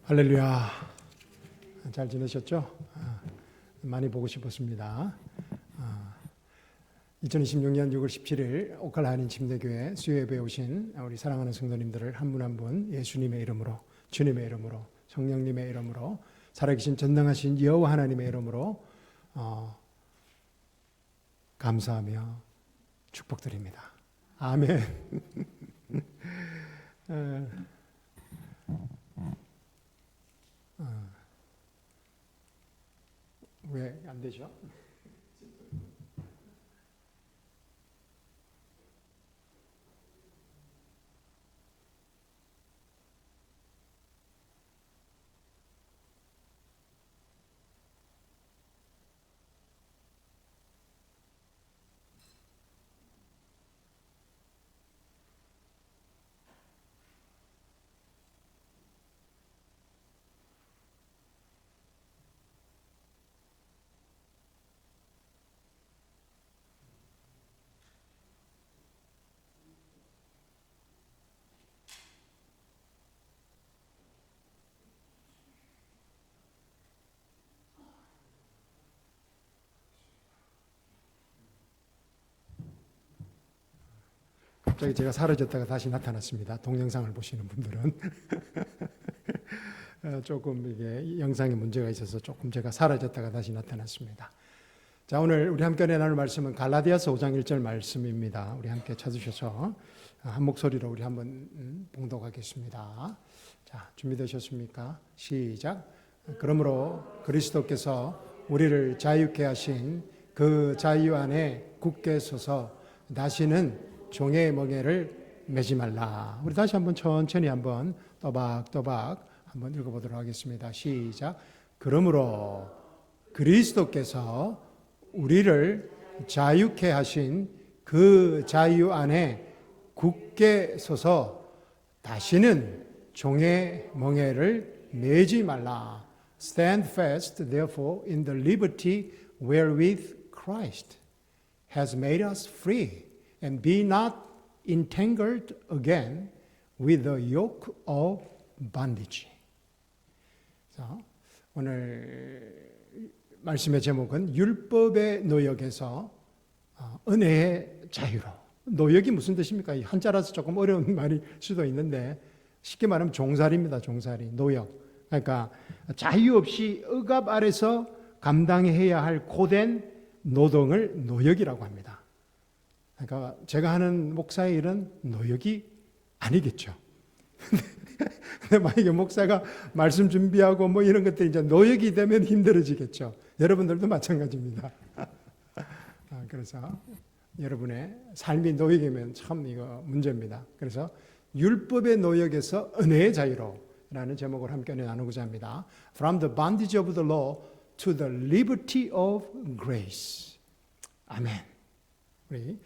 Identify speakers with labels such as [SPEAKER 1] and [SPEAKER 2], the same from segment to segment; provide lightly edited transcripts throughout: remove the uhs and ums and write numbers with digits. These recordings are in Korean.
[SPEAKER 1] 할렐루야. 잘 지내셨죠? 많이 보고 싶었습니다. 2026년 6월 17일 오클라하닌 침례교회 수요예배에 오신 우리 사랑하는 성도님들을 한 분 한 분 예수님의 이름으로, 주님의 이름으로, 성령님의 이름으로, 살아계신 전능하신 여호와 하나님의 이름으로 감사하며 축복드립니다. 아멘. 왜 안 되죠? 갑자기 제가 사라졌다가 다시 나타났습니다. 동영상을 보시는 분들은 조금 이게 영상에 문제가 있어서 조금 제가 사라졌다가 다시 나타났습니다. 자, 오늘 우리 함께 나눌 말씀은 갈라디아서 5장 1절 말씀입니다. 우리 함께 찾으셔서 한 목소리로 우리 한번 봉독하겠습니다. 자, 준비되셨습니까? 시작. 그러므로 그리스도께서 우리를 자유케 하신 그 자유 안에 굳게 서서 다시는 종의 멍에를 매지 말라. 우리 다시 한번 천천히 한번 또박또박 한번 읽어보도록 하겠습니다. 시작. 그러므로 그리스도께서 우리를 자유케 하신 그 자유 안에 굳게 서서 다시는 종의 멍에를 매지 말라. Stand fast, therefore, in the liberty wherewith Christ has made us free. And be not entangled again with the yoke of bondage. 자, 오늘 말씀의 제목은 율법의 노역에서 은혜의 자유로. 노역이 무슨 뜻입니까? 이 한자라서 조금 어려운 말일 수도 있는데 쉽게 말하면 종살이입니다. 종살이, 노역. 그러니까 자유 없이 억압 아래서 감당해야 할 고된 노동을 노역이라고 합니다. 그러니까 제가 하는 목사의 일은 노역이 아니겠죠. 근데 만약에 목사가 말씀 준비하고 뭐 이런 것들이 이제 노역이 되면 힘들어지겠죠. 여러분들도 마찬가지입니다. 그래서 여러분의 삶이 노역이면 참 이거 문제입니다. 그래서 율법의 노역에서 은혜의 자유로라는 제목을 함께 나누고자 합니다. From the bondage of the law to the liberty of grace. 아멘. 우리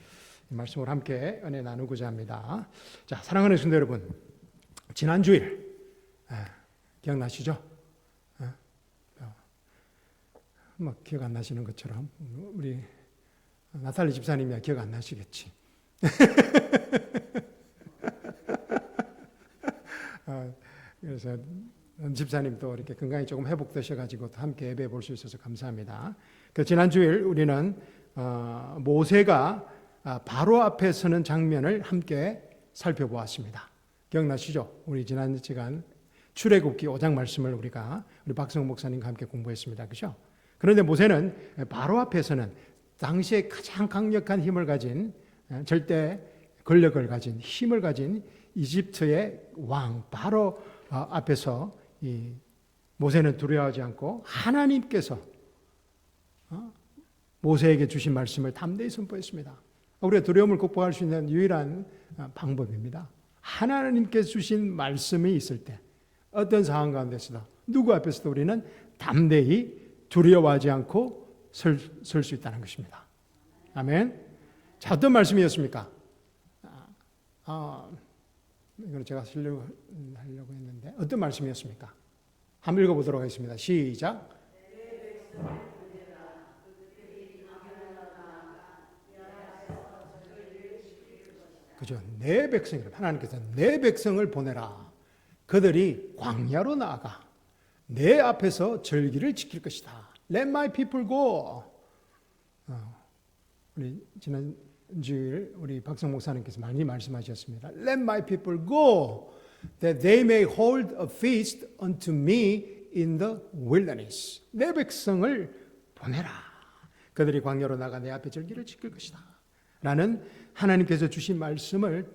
[SPEAKER 1] 이 말씀을 함께 은혜 나누고자 합니다. 자, 사랑하는 성도 여러분, 지난 주일 기억나시죠? 뭐 기억 안 나시는 것처럼 우리 나탈리 집사님이야 기억 안 나시겠지. 그래서 집사님도 이렇게 건강이 조금 회복되셔가지고 함께 예배 볼 수 있어서 감사합니다. 그 지난 주일 우리는 모세가 바로 앞에 서는 장면을 함께 살펴보았습니다. 기억나시죠? 우리 지난 시간 출애굽기 5장 말씀을 우리 박성호 목사님과 함께 공부했습니다. 그죠? 그런데 모세는 바로 앞에 서는 당시에 가장 강력한 힘을 가진 절대 권력을 가진 힘을 가진 이집트의 왕 바로 앞에서 이 모세는 두려워하지 않고 하나님께서 모세에게 주신 말씀을 담대히 선포했습니다. 우리가 두려움을 극복할 수 있는 유일한 방법입니다. 하나님께서 주신 말씀이 있을 때 어떤 상황 가운데서도 누구 앞에서도 우리는 담대히 두려워하지 않고 설 수 있다는 것입니다. 아멘. 자, 어떤 말씀이었습니까? 이건 제가 하려고 했는데 어떤 말씀이었습니까? 한번 읽어보도록 하겠습니다. 시작. 그죠? 내 백성을, 하나님께서 내 백성을 보내라. 그들이 광야로 나아가 내 앞에서 절기를 지킬 것이다. Let my people go. 우리 지난 주일 우리 박성 목사님께서 많이 말씀하셨습니다. Let my people go, that they may hold a feast unto me in the wilderness. 내 백성을 보내라. 그들이 광야로 나가 내 앞에 절기를 지킬 것이다. 라는 하나님께서 주신 말씀을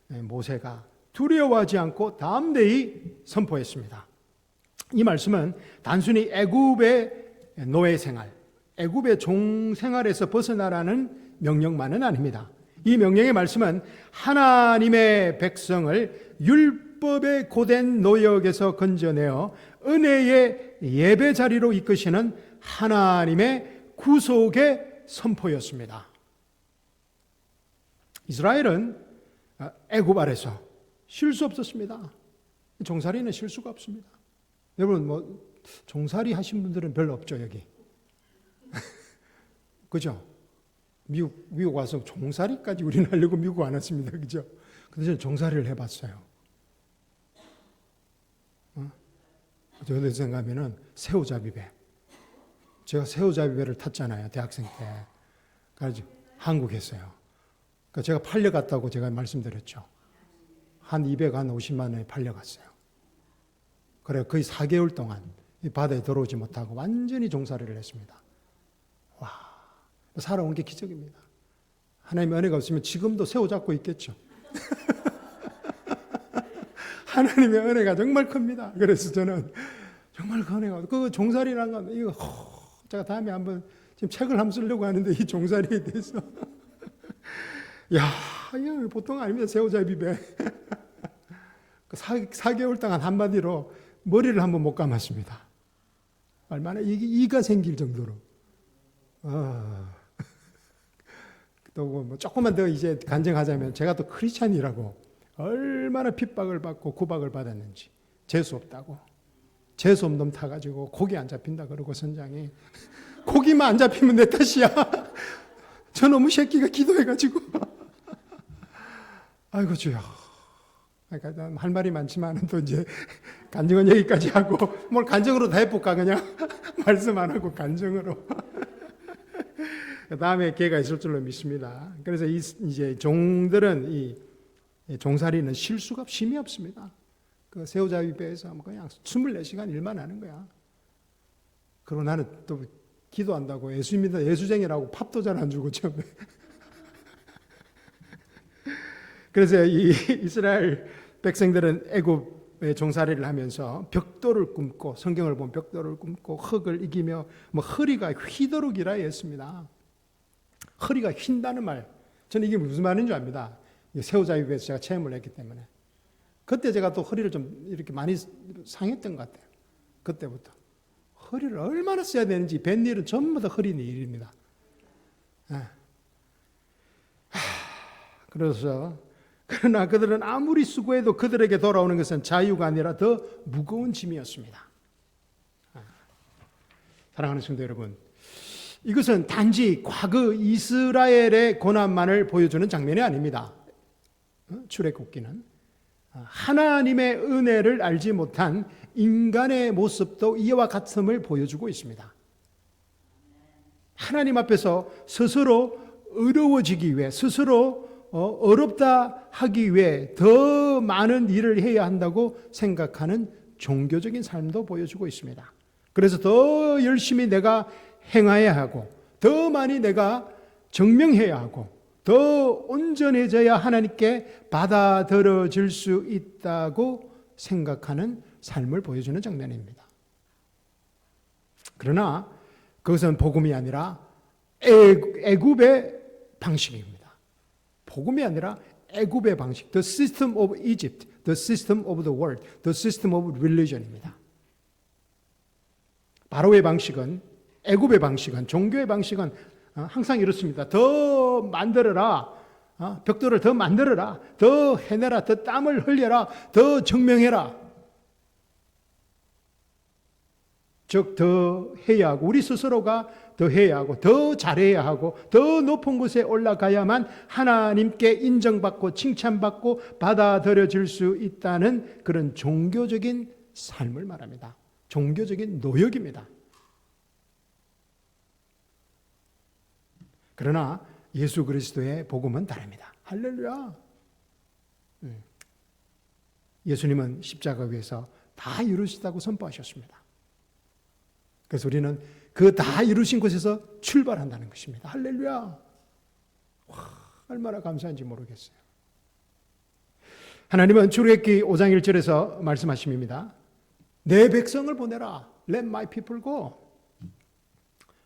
[SPEAKER 1] 모세가 두려워하지 않고 담대히 선포했습니다. 이 말씀은 단순히 애굽의 노예 생활, 애굽의 종 생활에서 벗어나라는 명령만은 아닙니다. 이 명령의 말씀은 하나님의 백성을 율법의 고된 노역에서 건져내어 은혜의 예배 자리로 이끄시는 하나님의 구속의 선포였습니다. 이스라엘은 애굽 아래서 쉴 수 없었습니다. 종살이는 쉴 수가 없습니다. 여러분 종살이 하신 분들은 별로 없죠 여기. 그죠? 미국 와서 종살이까지 우리는 하려고 미국 안 왔습니다. 그죠? 근데 저는 종살이를 해봤어요. 어떻게 생각하면은 새우잡이배. 제가 새우잡이배를 탔잖아요. 대학생 때. 그래서 한국 했어요. 그러니까 제가 팔려갔다고 제가 말씀드렸죠. 한 250만 원에 팔려갔어요. 그래 거의 4개월 동안 이 바다에 들어오지 못하고 완전히 종살이를 했습니다. 와, 살아온 게 기적입니다. 하나님의 은혜가 없으면 지금도 새우 잡고 있겠죠. 하나님의 은혜가 정말 큽니다. 그래서 저는 정말 그 은혜가 그 종살이라는 건 이거 제가 다음에 한번 지금 책을 한번 쓰려고 하는데 이 종살이에 대해서 야, 이거 보통 아닙니다. 새우잡이배. 4개월 동안 한마디로 머리를 한번 못 감았습니다. 얼마나 이가 생길 정도로. 또 뭐 조금만 더 이제 간증하자면 제가 또 크리스찬이라고 얼마나 핍박을 받고 구박을 받았는지 재수 없다고. 재수 없는 놈 타가지고 고기 안 잡힌다 그러고 선장이 고기만 안 잡히면 내 탓이야. 저놈의 새끼가 기도해가지고 아이고 주여. 그러니까 할 말이 많지만 또 이제 간증은 여기까지 하고 뭘 간증으로 다 해볼까 그냥 말씀 안 하고 간증으로 다음에 기회가 있을 줄로 믿습니다. 그래서 이제 종들은 이 종살이는 실수가 쉼이 없습니다. 그 새우잡이배에서 그냥 24시간 일만 하는 거야. 그리고 나는 또 기도한다고 예수입니다. 예수쟁이라고 팝도 잘 안 주고 처음에. 그래서 이 이스라엘 백성들은 애굽의 종살이를 하면서 벽돌을 굽고 성경을 보면 벽돌을 굽고 흙을 이기며 뭐 허리가 휘도록이라 했습니다. 허리가 휜다는 말. 저는 이게 무슨 말인 줄 압니다. 새우잡이배에서 제가 체험을 했기 때문에. 그때 제가 또 허리를 좀 이렇게 많이 상했던 것 같아요. 그때부터. 허리를 얼마나 써야 되는지 뱃일은 전부 다 허리 일입니다. 그러나 그들은 아무리 수고해도 그들에게 돌아오는 것은 자유가 아니라 더 무거운 짐이었습니다. 사랑하는 성도 여러분, 이것은 단지 과거 이스라엘의 고난만을 보여주는 장면이 아닙니다. 출애굽기는 하나님의 은혜를 알지 못한 인간의 모습도 이와 같음을 보여주고 있습니다. 하나님 앞에서 스스로 어려워지기 위해 스스로 어렵다 하기 위해 더 많은 일을 해야 한다고 생각하는 종교적인 삶도 보여주고 있습니다. 그래서 더 열심히 내가 행해야 하고 더 많이 내가 증명해야 하고 더 온전해져야 하나님께 받아들여질 수 있다고 생각하는 삶을 보여주는 장면입니다. 그러나 그것은 복음이 아니라 애굽의 방식입니다. 복음이 아니라 애굽의 방식, the system of Egypt, the system of the world, the system of religion입니다. 바로의 방식은, 애굽의 방식은, 종교의 방식은 항상 이렇습니다. 더 만들어라, 벽돌을 더 만들어라, 더 해내라, 더 땀을 흘려라, 더 증명해라. 즉 더 해야 하고 우리 스스로가 더 해야 하고 더 잘해야 하고 더 높은 곳에 올라가야만 하나님께 인정받고 칭찬받고 받아들여질 수 있다는 그런 종교적인 삶을 말합니다. 종교적인 노역입니다. 그러나 예수 그리스도의 복음은 다릅니다. 할렐루야. 예수님은 십자가 위에서 다 이루시다고 선포하셨습니다. 그래서 우리는 그 다 이루신 곳에서 출발한다는 것입니다. 할렐루야. 와, 얼마나 감사한지 모르겠어요. 하나님은 출애굽기 5장 1절에서 말씀하십니다. 내 백성을 보내라. Let my people go.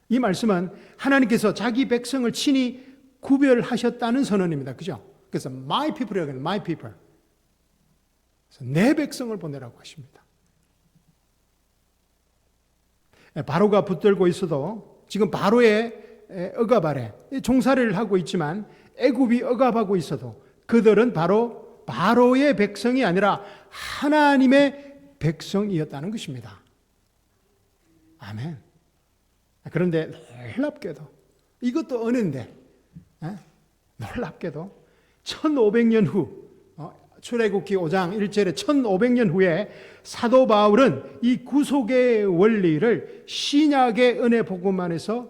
[SPEAKER 1] 이 말씀은 하나님께서 자기 백성을 친히 구별하셨다는 선언입니다. 그죠? 그래서 my people이라고 해요. my people. 그래서 내 백성을 보내라고 하십니다. 바로가 붙들고 있어도 지금 바로의 억압 아래 종살이를 하고 있지만 애굽이 억압하고 있어도 그들은 바로의 백성이 아니라 하나님의 백성이었다는 것입니다. 아멘. 그런데 놀랍게도 이것도 은혜인데 놀랍게도 1500년 후 출애굽기 5장 1절에 1500년 후에 사도 바울은 이 구속의 원리를 신약의 은혜 복음 안에서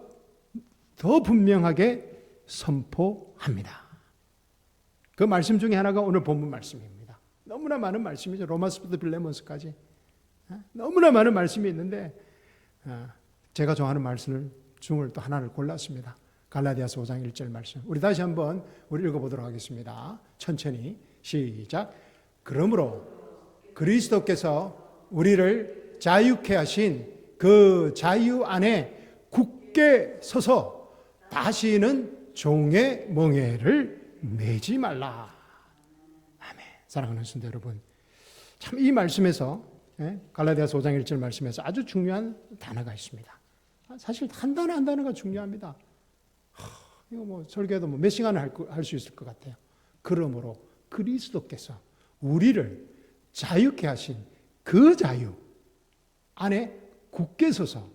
[SPEAKER 1] 더 분명하게 선포합니다. 그 말씀 중에 하나가 오늘 본문 말씀입니다. 너무나 많은 말씀이죠. 로마서부터 빌레몬서까지 너무나 많은 말씀이 있는데 제가 좋아하는 말씀 중을 또 하나를 골랐습니다. 갈라디아서 5장 1절 말씀. 우리 다시 한번 읽어보도록 하겠습니다. 천천히 시작. 그러므로 그리스도께서 우리를 자유케 하신 그 자유 안에 굳게 서서 다시는 종의 멍에를 매지 말라. 아멘. 사랑하는 성도 여러분, 참 이 말씀에서 갈라디아서 5장 1절 말씀에서 아주 중요한 단어가 있습니다. 사실 한 단어 한 단어가 중요합니다. 이거 뭐 설교도 몇 시간을 할 수 있을 것 같아요. 그러므로 그리스도께서 우리를 자유케 하신 그 자유 안에 굳게 서서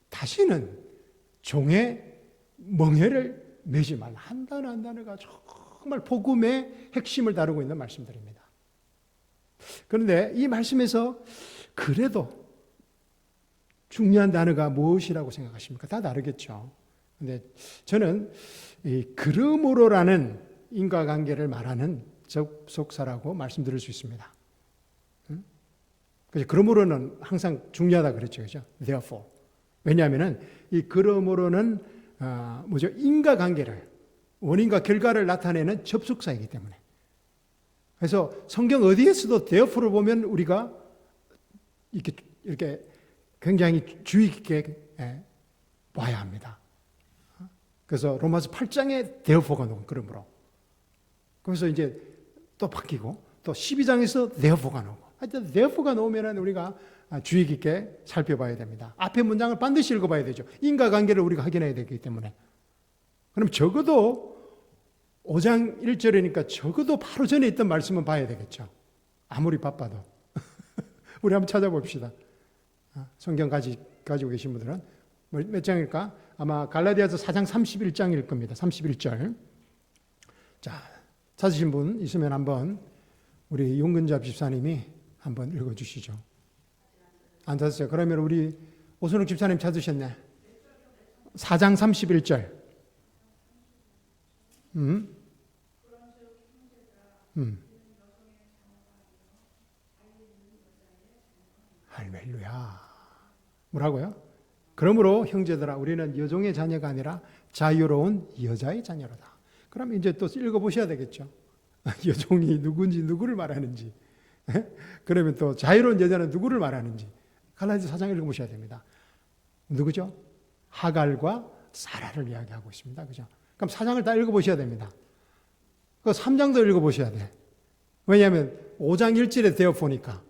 [SPEAKER 1] 다시는 종의 멍에를 매지 말라. 한 단어 한 단어가 정말 복음의 핵심을 다루고 있는 말씀들입니다. 그런데 이 말씀에서 그래도 중요한 단어가 무엇이라고 생각하십니까? 다 다르겠죠. 근데 저는 이 그러므로라는 인과관계를 말하는 접속사라고 말씀드릴 수 있습니다. 그래서 그러므로는 항상 중요하다 그랬죠, 그죠? Therefore. 왜냐하면은 이 그러므로는 인과관계를 원인과 결과를 나타내는 접속사이기 때문에. 그래서 성경 어디에서도 therefore를 보면 우리가 이렇게 굉장히 주의 깊게 봐야 합니다. 그래서 로마서 8장에 therefore가 나오고 그러므로. 그래서 이제 또 바뀌고 또 12장에서 therefore가 나오고. 하여튼 therefore가 나오면 우리가 주의 깊게 살펴봐야 됩니다. 앞에 문장을 반드시 읽어봐야 되죠. 인과관계를 우리가 확인해야 되기 때문에. 그럼 적어도 5장 1절이니까 적어도 바로 전에 있던 말씀은 봐야 되겠죠. 아무리 바빠도. 우리 한번 찾아봅시다. 성경 가지고 계신 분들은 몇 장일까? 아마 갈라디아서 4장 31장일 겁니다. 31절. 자, 찾으신 분 있으면 한번 우리 윤근잡 집사님이 한번 읽어주시죠. 안 찾았어요? 그러면 우리 오순옥 집사님 찾으셨네. 4장 31절. 할렐루야. 뭐라고요? 그러므로 형제들아 우리는 여종의 자녀가 아니라 자유로운 여자의 자녀로다. 그럼 이제 또 읽어보셔야 되겠죠. 여종이 누군지 누구를 말하는지. 그러면 또 자유로운 여자는 누구를 말하는지. 갈라디아서 4장 읽어보셔야 됩니다. 누구죠? 하갈과 사라를 이야기하고 있습니다. 그죠? 그럼 4장을 다 읽어보셔야 됩니다. 그 3장도 읽어보셔야 돼. 왜냐하면 5장 1절에 되어보니까.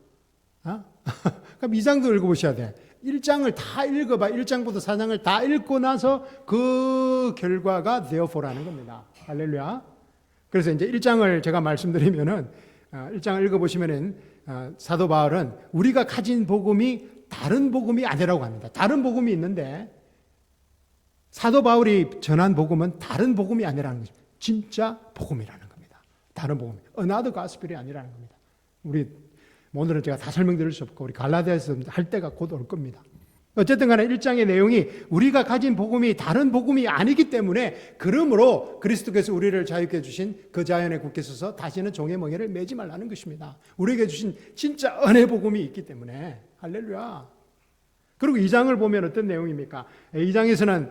[SPEAKER 1] 그럼 2장도 읽어보셔야 돼. 1장을 다 읽어봐. 1장부터 4장을 다 읽고 나서 그 결과가 되어보라는 겁니다. 할렐루야. 그래서 이제 1장을 제가 말씀드리면은 1장을 읽어보시면은 사도 바울은 우리가 가진 복음이 다른 복음이 아니라고 합니다. 다른 복음이 있는데 사도 바울이 전한 복음은 다른 복음이 아니라는 거죠. 진짜 복음이라는 겁니다. 다른 복음. Another gospel이 아니라는 겁니다. 우리 오늘은 제가 다 설명드릴 수 없고 우리 갈라디아에서 할 때가 곧 올 겁니다. 어쨌든 간에 1장의 내용이 우리가 가진 복음이 다른 복음이 아니기 때문에 그러므로 그리스도께서 우리를 자유케 해주신 그 자연에 굳게 서서 다시는 종의 멍에를 매지 말라는 것입니다. 우리에게 주신 진짜 은혜 복음이 있기 때문에 할렐루야. 그리고 2장을 보면 어떤 내용입니까? 2장에서는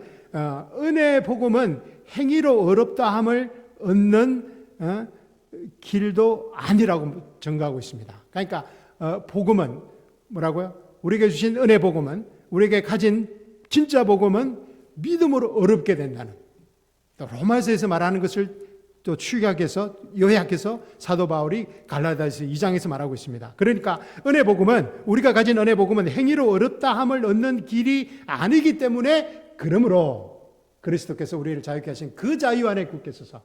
[SPEAKER 1] 은혜 복음은 행위로 어렵다함을 얻는 길도 아니라고 증거하고 있습니다. 그러니까 복음은 뭐라고요? 우리에게 주신 은혜 복음은 우리에게 가진 진짜 복음은 믿음으로 어렵게 된다는, 또 로마서에서 말하는 것을 또 축약해서 요약해서 사도 바울이 갈라디아서 2장에서 말하고 있습니다. 그러니까 은혜 복음은, 우리가 가진 은혜 복음은 행위로 어렵다함을 얻는 길이 아니기 때문에 그러므로 그리스도께서 우리를 자유케 하신 그 자유 안에 굳게 서서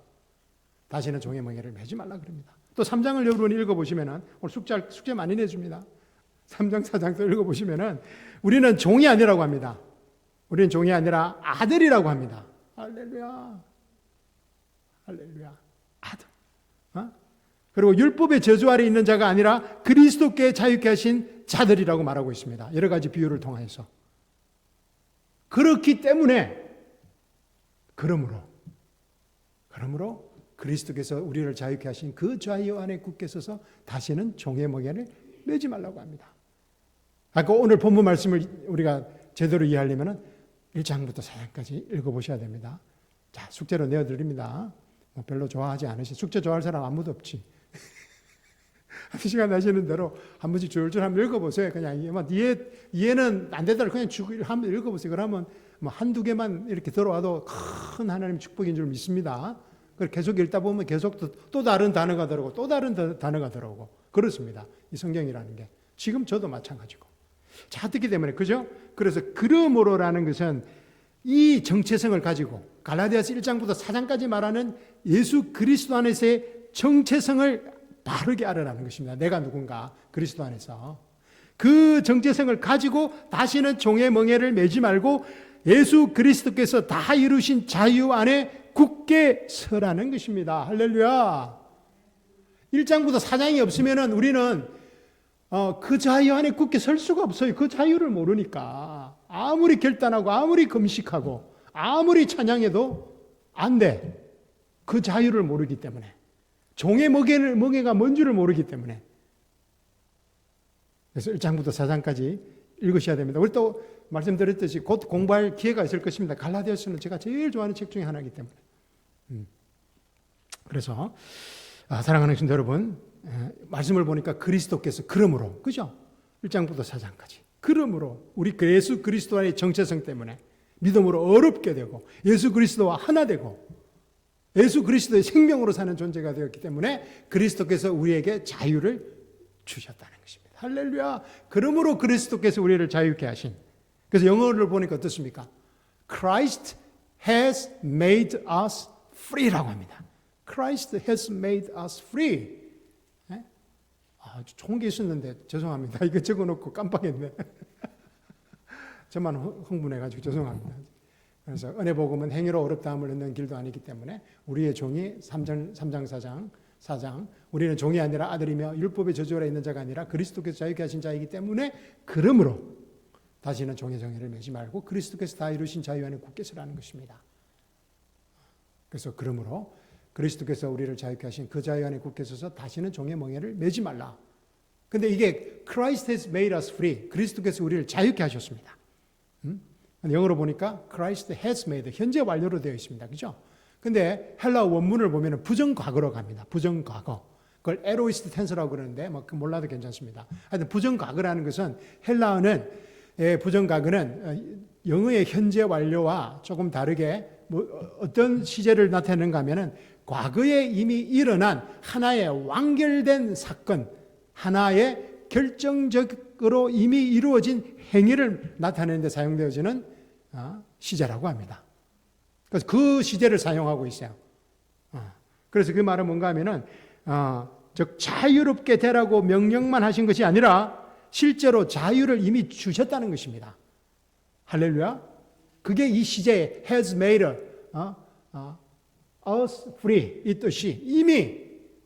[SPEAKER 1] 다시는 종의 멍에를 매지 말라 그럽니다. 또 3장을 여러분 읽어보시면 오늘 숙제 많이 내줍니다. 3장 4장도 읽어보시면 우리는 종이 아니라고 합니다. 우리는 종이 아니라 아들이라고 합니다. 할렐루야. 할렐루야. 아들. 그리고 율법의 저주 아래 있는 자가 아니라 그리스도께 자유케 하신 자들이라고 말하고 있습니다. 여러 가지 비유를 통해서. 그렇기 때문에 그러므로 그리스도께서 우리를 자유케 하신 그 자유 안에 굳게 서서 다시는 종의 멍에를 매지 말라고 합니다. 아까 오늘 본문 말씀을 우리가 제대로 이해하려면 1장부터 4장까지 읽어보셔야 됩니다. 자, 숙제로 내어드립니다. 별로 좋아하지 않으시, 숙제 좋아할 사람 아무도 없지. 한 시간 하시는 대로 한 번씩 줄줄 한번 읽어보세요. 그냥 이해는 안 되더라도 그냥 한번 읽어보세요. 그러면 한두 개만 이렇게 들어와도 큰 하나님의 축복인 줄 믿습니다. 계속 읽다 보면 계속 또 다른 단어가 들어오고 또 다른 단어가 들어오고 그렇습니다. 이 성경이라는 게. 지금 저도 마찬가지고. 자, 듣기 때문에, 그죠? 그래서 그러므로라는 것은 이 정체성을 가지고 갈라디아서 1장부터 4장까지 말하는 예수 그리스도 안에서의 정체성을 바르게 알아라는 것입니다. 내가 누군가 그리스도 안에서. 그 정체성을 가지고 다시는 종의 멍에를 매지 말고 예수 그리스도께서 다 이루신 자유 안에 굳게 서라는 것입니다. 할렐루야. 1장부터 4장이 없으면 우리는 그 자유 안에 굳게 설 수가 없어요. 그 자유를 모르니까. 아무리 결단하고 아무리 금식하고 아무리 찬양해도 안 돼. 그 자유를 모르기 때문에. 종의 멍에가 뭔 줄을 모르기 때문에. 그래서 1장부터 4장까지 읽으셔야 됩니다. 우리 또 말씀드렸듯이 곧 공부할 기회가 있을 것입니다. 갈라디아서는 제가 제일 좋아하는 책 중에 하나이기 때문에. 그래서 사랑하는 성도 여러분, 말씀을 보니까 그리스도께서 그러므로, 그죠? 1장부터 4장까지. 그러므로 우리 예수 그리스도의 정체성 때문에 믿음으로 어렵게 되고 예수 그리스도와 하나 되고 예수 그리스도의 생명으로 사는 존재가 되었기 때문에 그리스도께서 우리에게 자유를 주셨다는 것입니다. 할렐루야. 그러므로 그리스도께서 우리를 자유케 하신. 그래서 영어를 보니까 어떻습니까? Christ has made us free라고 합니다. Christ has made us free. 좋은 게 있었는데 죄송합니다. 이거 적어놓고 깜빡했네. 저만 흥분해가지고 죄송합니다. 그래서 은혜 복음은 행위로 어렵다함을 얻는 길도 아니기 때문에 우리의 종이 3장 4장 우리는 종이 아니라 아들이며 율법의 저주 아래 있는 자가 아니라 그리스도께서 자유케 하신 자이기 때문에 그러므로 다시는 종의 정의를 매지 말고 그리스도께서 다 이루신 자유 안에 굳게 서라는 것입니다. 그래서 그러므로 그리스도께서 우리를 자유케 하신 그 자유 안에 굳게 서서 다시는 종의 멍에를 매지 말라. 근데 이게 Christ has made us free. 그리스도께서 우리를 자유케 하셨습니다. 영어로 보니까 Christ has made, 현재 완료로 되어 있습니다. 그죠? 근데 헬라 원문을 보면 부정과거로 갑니다. 부정과거. 그걸 에로이스트 텐스라고 그러는데 몰라도 괜찮습니다. 하여튼 부정과거라는 것은 헬라어는 부정과거는 영어의 현재 완료와 조금 다르게 어떤 시제를 나타내는가 하면은 과거에 이미 일어난 하나의 완결된 사건, 하나의 결정적으로 이미 이루어진 행위를 나타내는 데 사용되어지는 시제라고 합니다. 그래서 그 시제를 사용하고 있어요. 그래서 그 말은 뭔가 하면은 즉 자유롭게 되라고 명령만 하신 것이 아니라 실제로 자유를 이미 주셨다는 것입니다. 할렐루야. 그게 이 시제의 has made us free 이 뜻이 이미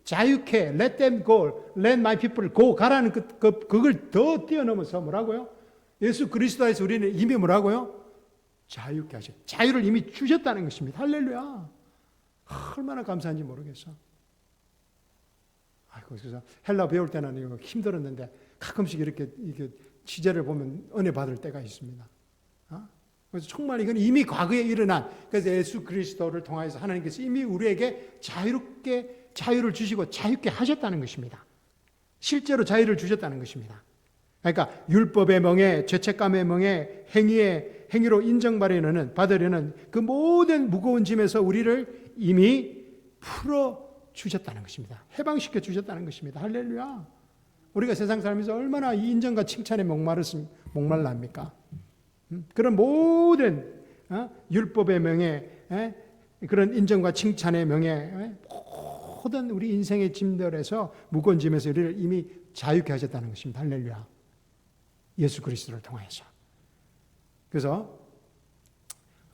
[SPEAKER 1] 자유케, let them go, let my people go, 가라는 그걸 더 뛰어넘어서 뭐라고요? 예수 그리스도에서 우리는 이미 뭐라고요? 자유케 하셨. 자유를 이미 주셨다는 것입니다. 할렐루야. 얼마나 감사한지 모르겠어. 그래서 헬라 배울 때는 이거 힘들었는데 가끔씩 이렇게 취재를 보면 은혜 받을 때가 있습니다. 그래서 정말 이건 이미 과거에 일어난, 그래서 예수 그리스도를 통해서 하나님께서 이미 우리에게 자유를 주시고 자유케 하셨다는 것입니다. 실제로 자유를 주셨다는 것입니다. 그러니까 율법의 멍에, 죄책감의 멍에, 행위로 인정받으려는 그 모든 무거운 짐에서 우리를 이미 풀어 주셨다는 것입니다. 해방시켜 주셨다는 것입니다. 할렐루야. 우리가 세상 살면서 얼마나 이 인정과 칭찬에 목말라합니까? 그런 모든 율법의 명예, 그런 인정과 칭찬의 명예, 모든 우리 인생의 짐들에서 무거운 짐에서 우리를 이미 자유케 하셨다는 것입니다. 할렐루야. 예수 그리스도를 통해서. 그래서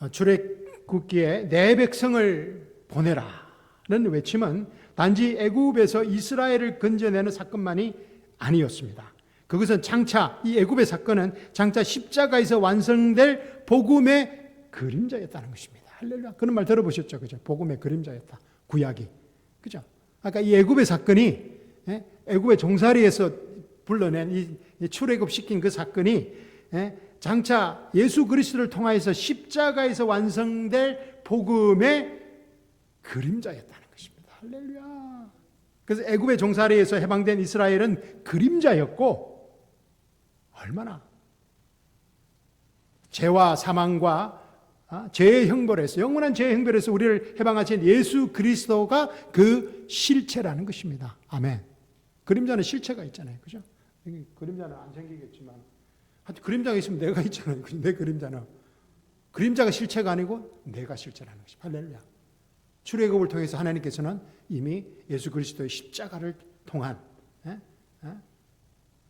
[SPEAKER 1] 출애굽기에 내 백성을 보내라는 외침은 단지 애굽에서 이스라엘을 건져내는 사건만이 아니었습니다. 그것은 장차 이 애굽의 사건은 장차 십자가에서 완성될 복음의 그림자였다는 것입니다. 할렐루야. 그런 말 들어보셨죠? 그죠? 복음의 그림자였다. 구약이. 그죠? 아까 이 애굽의 사건이 애굽의 종살이에서 불러낸 이 출애굽 시킨 그 사건이 장차 예수 그리스도를 통하여서 십자가에서 완성될 복음의 그림자였다는 것입니다. 할렐루야. 그래서 애굽의 종살이에서 해방된 이스라엘은 그림자였고 얼마나 죄와 사망과 죄의 형벌에서 영원한 죄의 형벌에서 우리를 해방하신 예수 그리스도가 그 실체라는 것입니다. 아멘. 그림자는 실체가 있잖아요. 그죠? 그림자는 안 생기겠지만 하여튼 그림자가 있으면 내가 있잖아요. 내 그림자는. 그림자가 실체가 아니고 내가 실체라는 것입니다. 할렐루야. 출애굽을 통해서 하나님께서는 이미 예수 그리스도의 십자가를 통한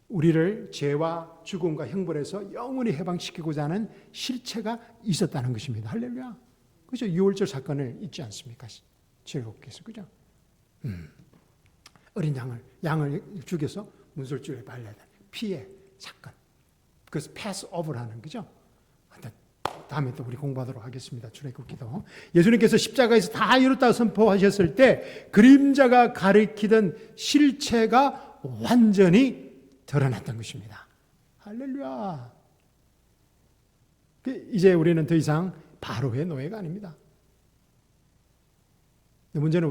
[SPEAKER 1] 우리를 죄와 죽음과 형벌에서 영원히 해방시키고자 하는 실체가 있었다는 것입니다. 할렐루야. 그죠? 6월절 사건을 잊지 않습니까? 출애굽께서. 그죠? 어린 양을 죽여서 문설주에 발라야 되는 피의 사건. 그래서 패스 오버라는 거죠. 다음에 또 우리 공부하도록 하겠습니다. 출애굽기도. 예수님께서 십자가에서 다 이뤘다고 선포하셨을 때 그림자가 가리키던 실체가 완전히 드러났던 것입니다. 할렐루야. 이제 우리는 더 이상 바로의 노예가 아닙니다. 문제는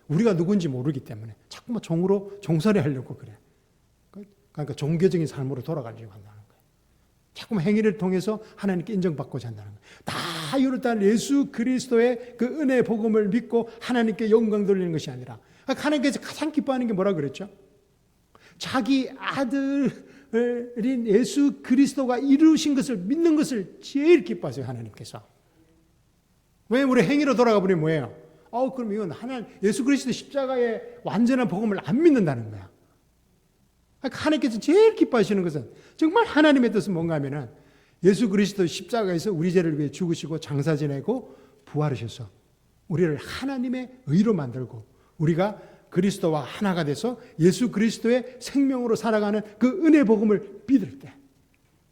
[SPEAKER 1] 우리가 누군지 모르기 때문에 자꾸만 종살이 하려고 그래. 그러니까 종교적인 삶으로 돌아가려고 한다는 거예요. 자꾸만 행위를 통해서 하나님께 인정받고자 한다는 거예요. 다 이뤘다는 예수 그리스도의 그 은혜의 복음을 믿고 하나님께 영광 돌리는 것이 아니라 하나님께서 가장 기뻐하는 게 뭐라 그랬죠? 자기 아들인 예수 그리스도가 이루신 것을 믿는 것을 제일 기뻐하세요. 하나님께서. 왜 우리 행위로 돌아가 버리면 뭐예요? 그럼 이건 예수 그리스도 십자가의 완전한 복음을 안 믿는다는 거야. 하나님께서 제일 기뻐하시는 것은 정말 하나님의 뜻은 뭔가 하면은 예수 그리스도 십자가에서 우리 죄를 위해 죽으시고 장사 지내고 부활하셔서 우리를 하나님의 의로 만들고 우리가 그리스도와 하나가 돼서 예수 그리스도의 생명으로 살아가는 그 은혜 복음을 믿을 때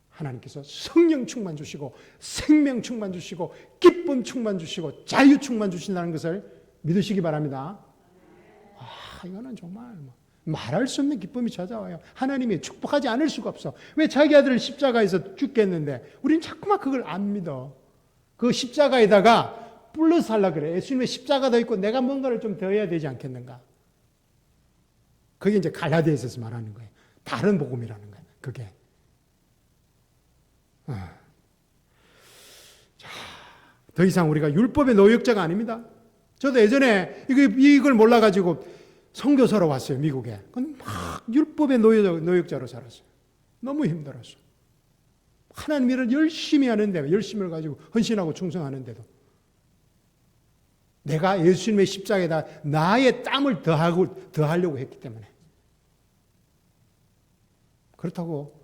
[SPEAKER 1] 하나님께서 성령 충만 주시고 생명 충만 주시고 기쁨 충만 주시고 자유 충만 주신다는 것을 믿으시기 바랍니다. 이거는 정말 말할 수 없는 기쁨이 찾아와요. 하나님이 축복하지 않을 수가 없어. 왜 자기 아들을 십자가에서 죽겠는데 우리는 자꾸만 그걸 안 믿어. 그 십자가에다가 플러스 하려고 그래. 예수님의 십자가도 있고 내가 뭔가를 좀 더 해야 되지 않겠는가. 그게 이제 갈라디아서에서 말하는 거예요. 다른 복음이라는 거예요. 그게. 자, 더 이상 우리가 율법의 노역자가 아닙니다. 저도 예전에 이걸 몰라가지고 선교사로 왔어요. 미국에. 막 율법의 노역자로 살았어요. 너무 힘들었어. 하나님 일을 열심히 하는데 열심을 가지고 헌신하고 충성하는데도 내가 예수님의 십자가에다 나의 땀을 더하려고 했기 때문에 그렇다고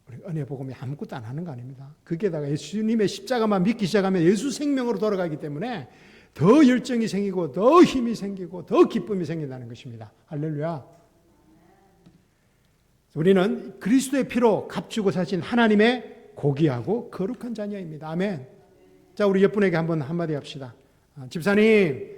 [SPEAKER 1] 우리 은혜 복음이 아무것도 안 하는 거 아닙니다. 거기에다가 예수님의 십자가만 믿기 시작하면 예수 생명으로 돌아가기 때문에 더 열정이 생기고 더 힘이 생기고 더 기쁨이 생긴다는 것입니다. 할렐루야. 우리는 그리스도의 피로 값주고 사신 하나님의 고귀하고 거룩한 자녀입니다. 아멘. 자, 우리 옆분에게 한마디 합시다. 집사님,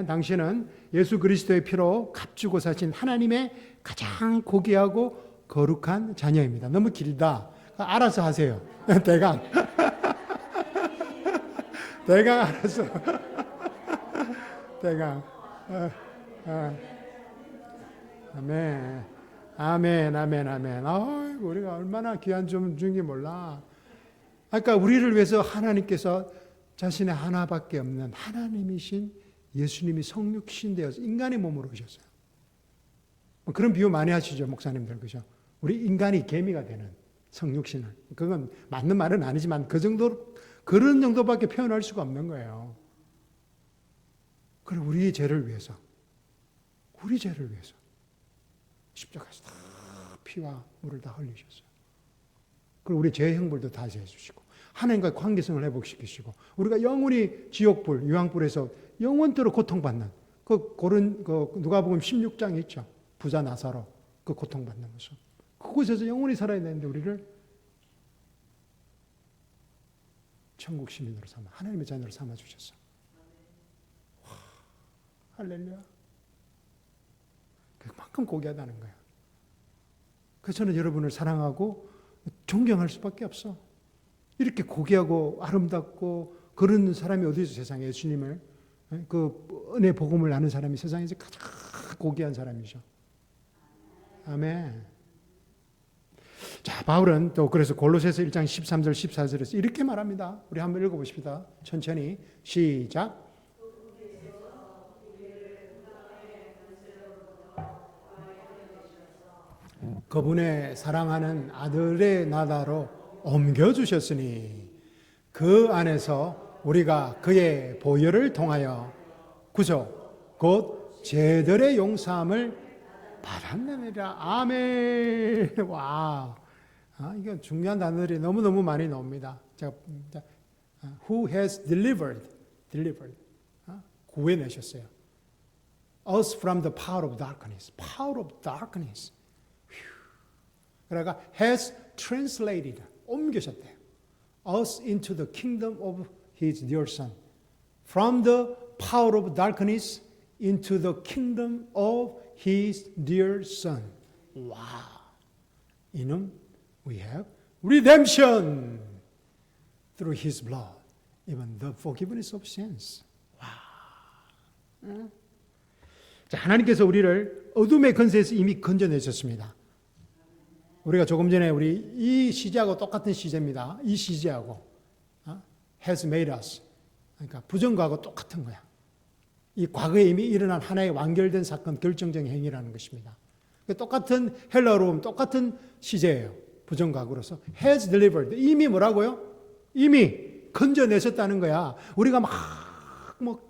[SPEAKER 1] 당신은 예수 그리스도의 피로 값주고 사신 하나님의 가장 고귀하고 거룩한 자녀입니다. 너무 길다. 알아서 하세요. 대강. 대강 알아서. 대강. 아멘. 아멘, 아멘, 아멘. 아이고, 우리가 얼마나 귀한 점 준 게 몰라. 그러니까 우리를 위해서 하나님께서 자신의 하나밖에 없는 하나님이신 예수님이 성육신 되어서 인간의 몸으로 오셨어요. 그런 비유 많이 하시죠, 목사님들. 그죠? 우리 인간이 개미가 되는 성육신을. 그건 맞는 말은 아니지만 그런 정도밖에 표현할 수가 없는 거예요. 그리고 우리의 죄를 위해서, 우리 죄를 위해서 십자가에서 다 피와 물을 다 흘리셨어요. 그리고 우리 죄의 형벌도 다 제해주시고 하나님과의 관계성을 회복시키시고 우리가 영원히 지옥불, 유황불에서 영원토록 고통받는 누가복음 16장에 있죠. 부자 나사로 그 고통받는 모습. 그곳에서 영원히 살아야 되는데 우리를 천국 시민으로 삼아 하나님의 자녀로 삼아 주셨어. 할렐루야. 그만큼 고귀하다는 거야. 그래서 저는 여러분을 사랑하고 존경할 수밖에 없어. 이렇게 고귀하고 아름답고 그런 사람이 어디 있어? 세상에 예수님을 그 은혜 복음을 아는 사람이 세상에서 가장 고귀한 사람이죠. 아멘. 자, 바울은 또 그래서 골로새서 1장 13절 14절에서 이렇게 말합니다. 우리 한번 읽어보십시다. 천천히 시작. 그분의 사랑하는 아들의 나라로 옮겨주셨으니 그 안에서 우리가 그의 보혈을 통하여 구속 곧 죄들의 용서함을 받았느니라. 아멘. 와, 이건 중요한 단어들이 너무너무 많이 나옵니다. Who has delivered 구해내셨어요. Us from the power of darkness. Power of darkness. 그러니까 has translated, 옮기셨대요. Us into the kingdom of His dear Son. From the power of darkness into the kingdom of His dear Son. Wow. In whom we have redemption through His blood, even the forgiveness of sins. Wow. 자, 하나님께서 우리를 어둠의 권세에서 이미 건져내셨습니다. 우리가 조금 전에 우리 이 시제하고 똑같은 시제입니다. 이 시제하고 has made us. 그러니까 부정과하고 똑같은 거야. 이 과거에 이미 일어난 하나의 완결된 사건, 결정적인 행위라는 것입니다. 똑같은 헬라어로 보면 똑같은 시제예요. 부정과거로서 has delivered. 이미 뭐라고요? 이미 건져내셨다는 거야. 우리가 막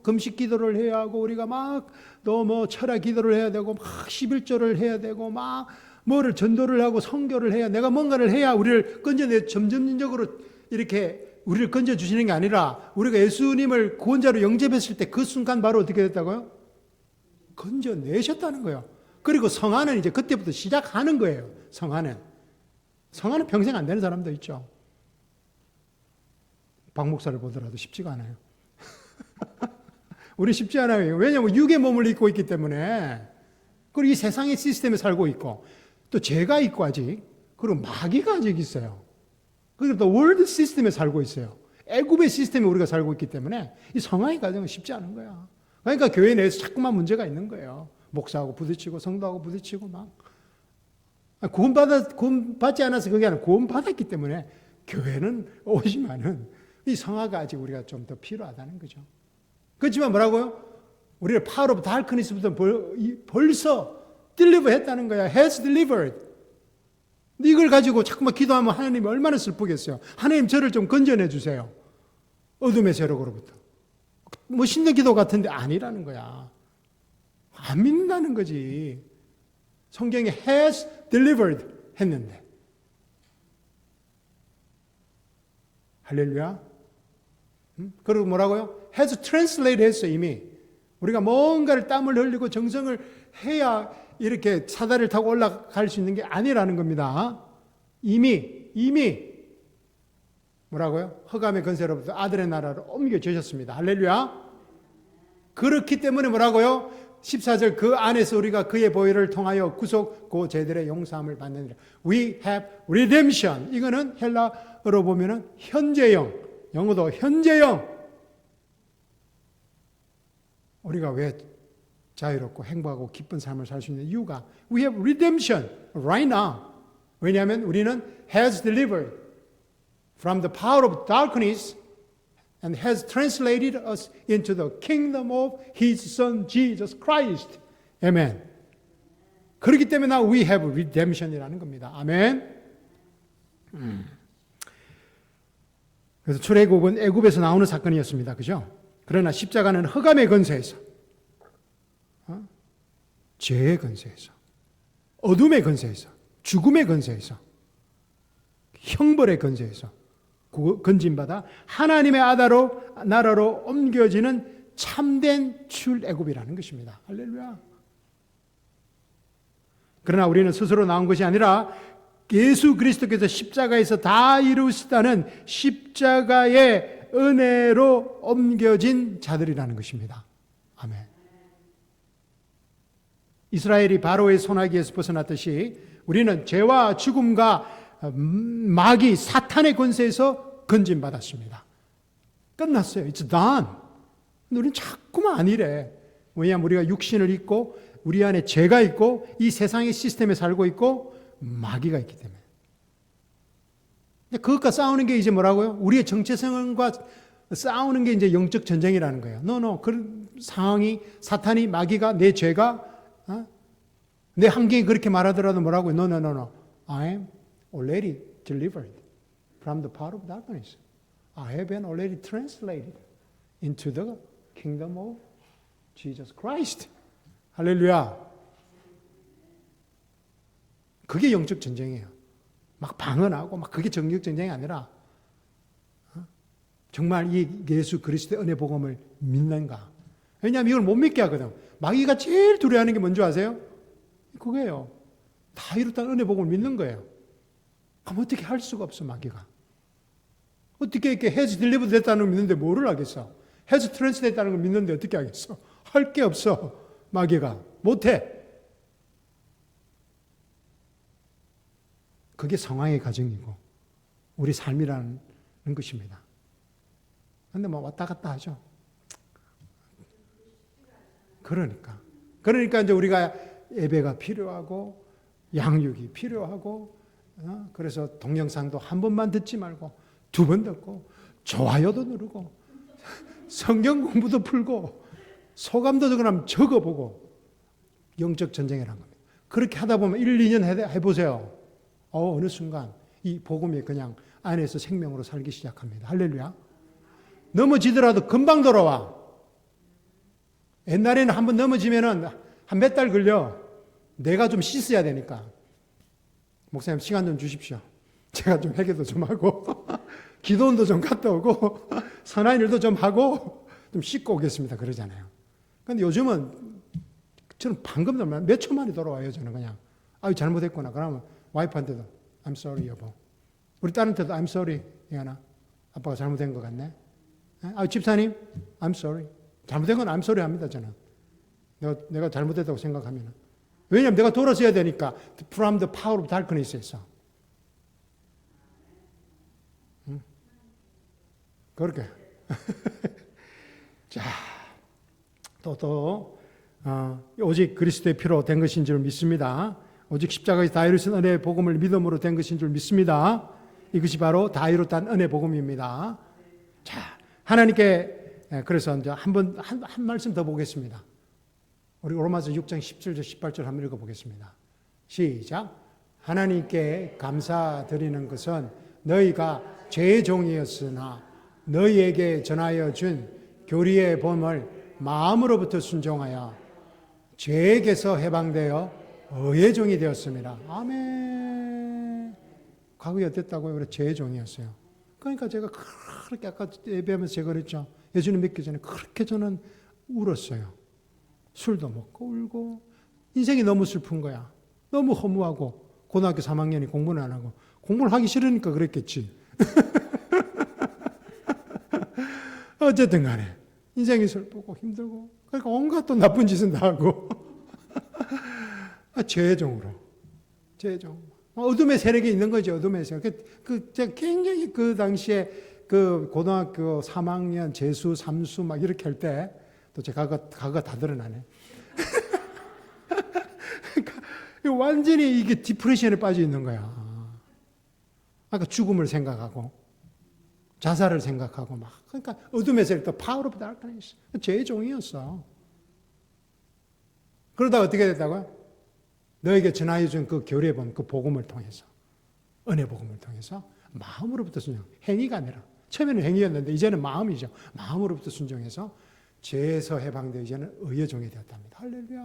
[SPEAKER 1] 금식 기도를 해야 하고 우리가 막 또 철야 기도를 해야 되고 막 11조를 해야 되고 막 뭐를 전도를 하고 선교를 해야 내가 뭔가를 해야 우리를 건져내 점점적으로 이렇게 우리를 건져주시는 게 아니라 우리가 예수님을 구원자로 영접했을 때 그 순간 바로 어떻게 됐다고요? 건져내셨다는 거예요. 그리고 성화는 이제 그때부터 시작하는 거예요. 성화는 평생 안 되는 사람도 있죠. 박 목사를 보더라도 쉽지가 않아요. 우리 쉽지 않아요. 왜냐하면 육의 몸을 입고 있기 때문에 그리고 이 세상의 시스템에 살고 있고 또 죄가 있고 아직 그리고 마귀가 아직 있어요. 그리고 또 월드 시스템에 살고 있어요. 애굽의 시스템에 우리가 살고 있기 때문에 이 성화의 과정은 쉽지 않은 거야. 그러니까 교회 내에서 자꾸만 문제가 있는 거예요. 목사하고 부딪히고 성도하고 부딪히고 막 구원받지 않아서 그게 아니라 구원받았기 때문에 교회는 오지만은 이 성화가 아직 우리가 좀 더 필요하다는 거죠. 그렇지만 뭐라고요? 우리를 power of darkness부터 벌써 deliver 했다는 거야. has delivered. 이걸 가지고 자꾸만 기도하면 하나님이 얼마나 슬프겠어요. 하나님 저를 좀 건져내 주세요. 어둠의 세력으로부터. 멋있는 기도 같은데 아니라는 거야. 안 믿는다는 거지. 성경에 has delivered 했는데. 할렐루야. 그리고 뭐라고요? has translated 했어요. 이미 우리가 뭔가를 땀을 흘리고 정성을 해야 이렇게 사다리를 타고 올라갈 수 있는 게 아니라는 겁니다. 이미 뭐라고요? 흑암의 권세로부터 아들의 나라로 옮겨 주셨습니다. 할렐루야. 그렇기 때문에 뭐라고요? 14절 그 안에서 우리가 그의 보혈을 통하여 구속 그 죄들의 용서함을 받느니라. We have redemption. 이거는 헬라어로 보면은 현재형, 영어도 현재형. 우리가 왜 자유롭고 행복하고 기쁜 삶을 살 수 있는 이유가 We have redemption right now. 왜냐하면 우리는 has delivered from the power of darkness and has translated us into the kingdom of His Son Jesus Christ. Amen. 그렇기 때문에 we have redemption이라는 겁니다. 아멘. 그래서 출애굽은 애굽에서 나오는 사건이었습니다. 그죠? 그러나 십자가는 흑암의 권세에서, 죄의 권세에서, 어둠의 권세에서, 죽음의 권세에서, 형벌의 권세에서 건진받아 하나님의 나라로 옮겨지는 참된 출애굽이라는 것입니다. 할렐루야. 그러나 우리는 스스로 나온 것이 아니라 예수 그리스도께서 십자가에서 다 이루시다는 십자가의 은혜로 옮겨진 자들이라는 것입니다. 아멘. 이스라엘이 바로의 손아귀에서 벗어났듯이 우리는 죄와 죽음과 마귀, 사탄의 권세에서 건진받았습니다. 끝났어요. It's done. 근데 우리는 자꾸만 안 이래. 왜냐하면 우리가 육신을 입고 우리 안에 죄가 있고 이 세상의 시스템에 살고 있고 마귀가 있기 때문에. 그것과 싸우는 게 이제 뭐라고요? 우리의 정체성과 싸우는 게 이제 영적 전쟁이라는 거예요. No. 그런 상황이 사탄이 마귀가 내 죄가 내 환경이 그렇게 말하더라도 뭐라고요? No. I am already delivered from the power of darkness. I have been already translated into the kingdom of Jesus Christ. 할렐루야. 그게 영적 전쟁이에요. 막 방언하고 막 그게 정력 전쟁이 아니라 정말 이 예수 그리스도의 은혜 복음을 믿는가. 왜냐하면 이걸 못 믿게 하거든. 마귀가 제일 두려워하는 게 뭔지 아세요? 그거예요. 다 이뤘다는 은혜 복음을 믿는 거예요. 그럼 어떻게 할 수가 없어, 마귀가. 어떻게 이렇게 has delivered 됐다는 걸 믿는데 뭐를 하겠어? has translated 됐다는 걸 믿는데 어떻게 하겠어? 할 게 없어, 마귀가. 못해. 그게 성화의 과정이고 우리 삶이라는 것입니다. 그런데 뭐 왔다 갔다 하죠. 그러니까 이제 우리가 예배가 필요하고 양육이 필요하고 그래서 동영상도 한 번만 듣지 말고 두 번 듣고 좋아요도 누르고 성경 공부도 풀고 소감도 적어보고 영적 전쟁이라는 겁니다. 그렇게 하다 보면 1, 2년 해보세요. 어느 순간 이 복음이 그냥 안에서 생명으로 살기 시작합니다. 할렐루야. 넘어지더라도 금방 돌아와. 옛날에는 한번 넘어지면은 한 몇 달 걸려. 내가 좀 씻어야 되니까. 목사님 시간 좀 주십시오. 제가 좀 회개도 좀 하고 기도원도 좀 갔다 오고 선한 일도 좀 하고 좀 씻고 오겠습니다. 그러잖아요. 그런데 요즘은 저는 방금 몇 초 만에 돌아와요. 저는 그냥 아유 잘못했구나. 그러면 와이프한테도 I'm sorry 여보. 우리 딸한테도 I'm sorry 이하나. 아빠가 잘못된 것 같네. 아 집사님 I'm sorry. 잘못된 건 I'm sorry 합니다. 저는. 내가 잘못했다고 생각하면. 왜냐하면 내가 돌아서야 되니까. From the power of darkness에서. 그렇게. 자, 오직 그리스도의 피로 된 것인 줄 믿습니다. 오직 십자가에서 다 이루신 은혜의 복음을 믿음으로 된 것인 줄 믿습니다. 이것이 바로 다 이뤘다는 은혜 복음입니다. 자, 하나님께 그래서 이제 한 말씀 더 보겠습니다. 우리 로마서 6장 17절 18절 한번 읽어보겠습니다. 시작. 하나님께 감사드리는 것은 너희가 죄의 종이었으나 너희에게 전하여 준 교리의 본을 마음으로부터 순종하여 죄에게서 해방되어 의의 종이 되었습니다. 아멘. 과거에 어땠다고요? 우리 죄의 종이었어요. 그러니까 제가 그렇게 아까 예배하면서 제가 그랬죠. 예수님 믿기 전에 그렇게 저는 울었어요. 술도 먹고 울고 인생이 너무 슬픈 거야. 너무 허무하고 고등학교 3학년이 공부는 안 하고 공부를 하기 싫으니까 그랬겠지. 어쨌든 간에 인생이 슬프고 힘들고 그러니까 온갖 또 나쁜 짓은 다 하고 죄의 종으로 어둠의 세력이 있는 거죠. 어둠의 세력. 제가 굉장히 그 당시에 그 고등학교 3학년 재수, 삼수 막 이렇게 할 때 또 제 과거가 다 드러나네. 그러니까 완전히 이게 디프레션에 빠져 있는 거야. 그러니까 죽음을 생각하고 자살을 생각하고 막 그러니까 어둠의 세력, 또 파워 오브 다크니스, 죄의 종이었어. 그러다가 어떻게 됐다고요? 너에게 전하여 준 그 교례본, 그 복음을 통해서, 은혜 복음을 통해서 마음으로부터 순종, 행위가 아니라 처음에는 행위였는데 이제는 마음이죠. 마음으로부터 순종해서 죄에서 해방되어 이제는 의의 종이 되었답니다. 할렐루야.